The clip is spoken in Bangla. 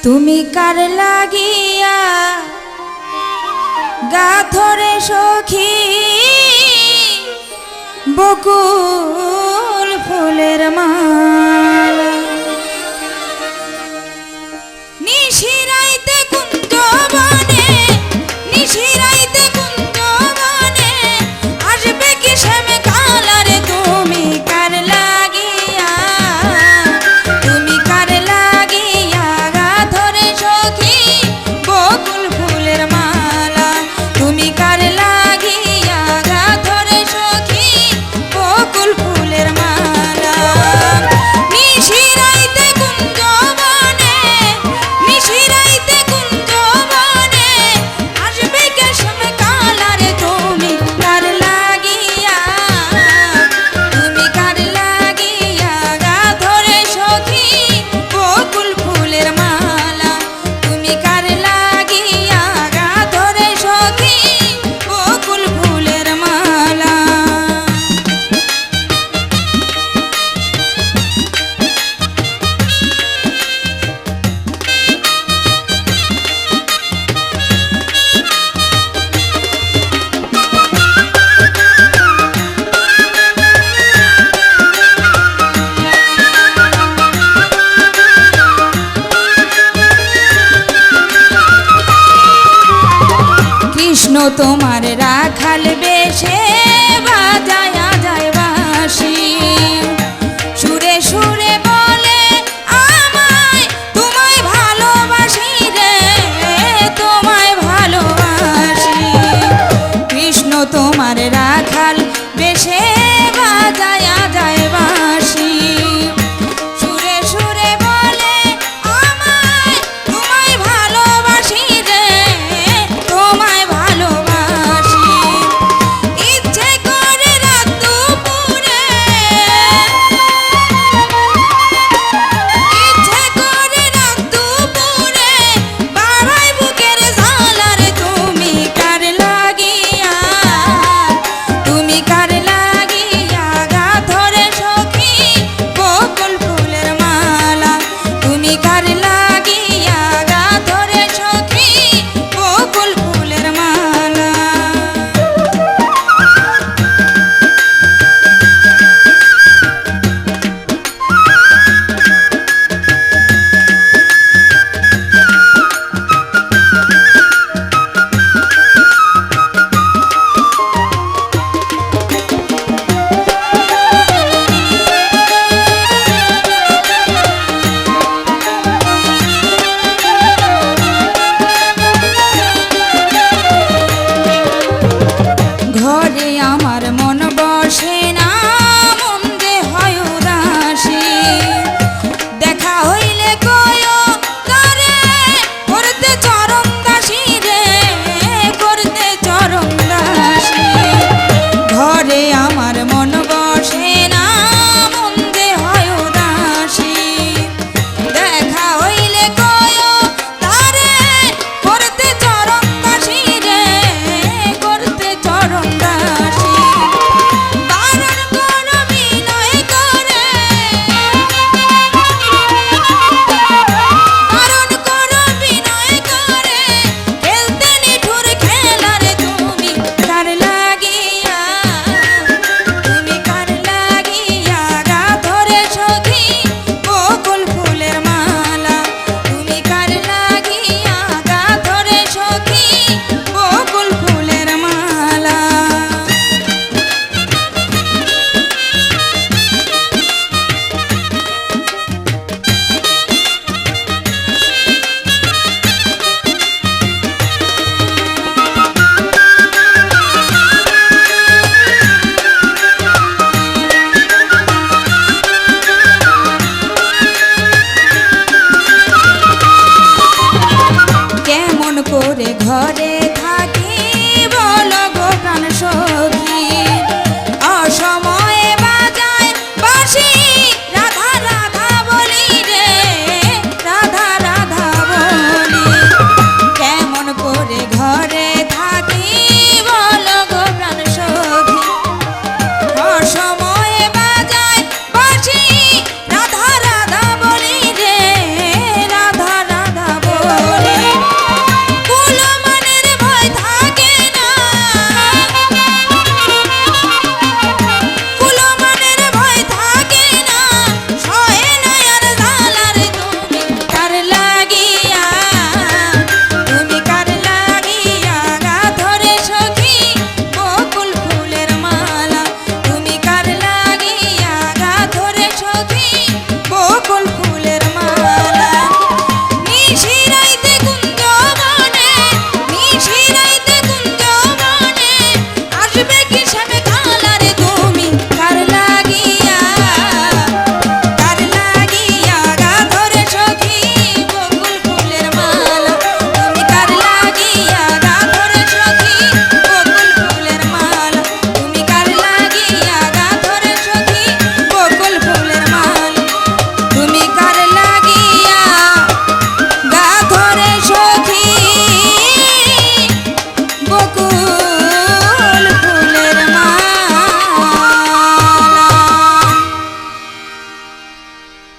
তুমি কার লাগিয়া গাথরে সখী বকুল ফুলের মালা নিশিরাইতে কুঞ্জবনে নিশিরাইতে কুঞ্জবনে আসবে কি শ্যামে কালারে তুমি কার লাগিয়া তুমি কার লাগিয়া গাথরে সখী বকুল ফুলের মালা তুমি কার লাগিয়া গাথরে সখী বকুল ফুলের মালা নিশিরাইতে কুঞ্জবনে নিশিরাইতে কুঞ্জবনে আসবে কে শ্যামে কালারে তুমি কার লাগিয়া তুমি কার লাগিয়া গাথরে সখী বকুল ফুলের মালা তুমি কার লাগিয়া গাথরে সখী বকুল ফুলের মালা কৃষ্ণ তোমার রাখাল বেশে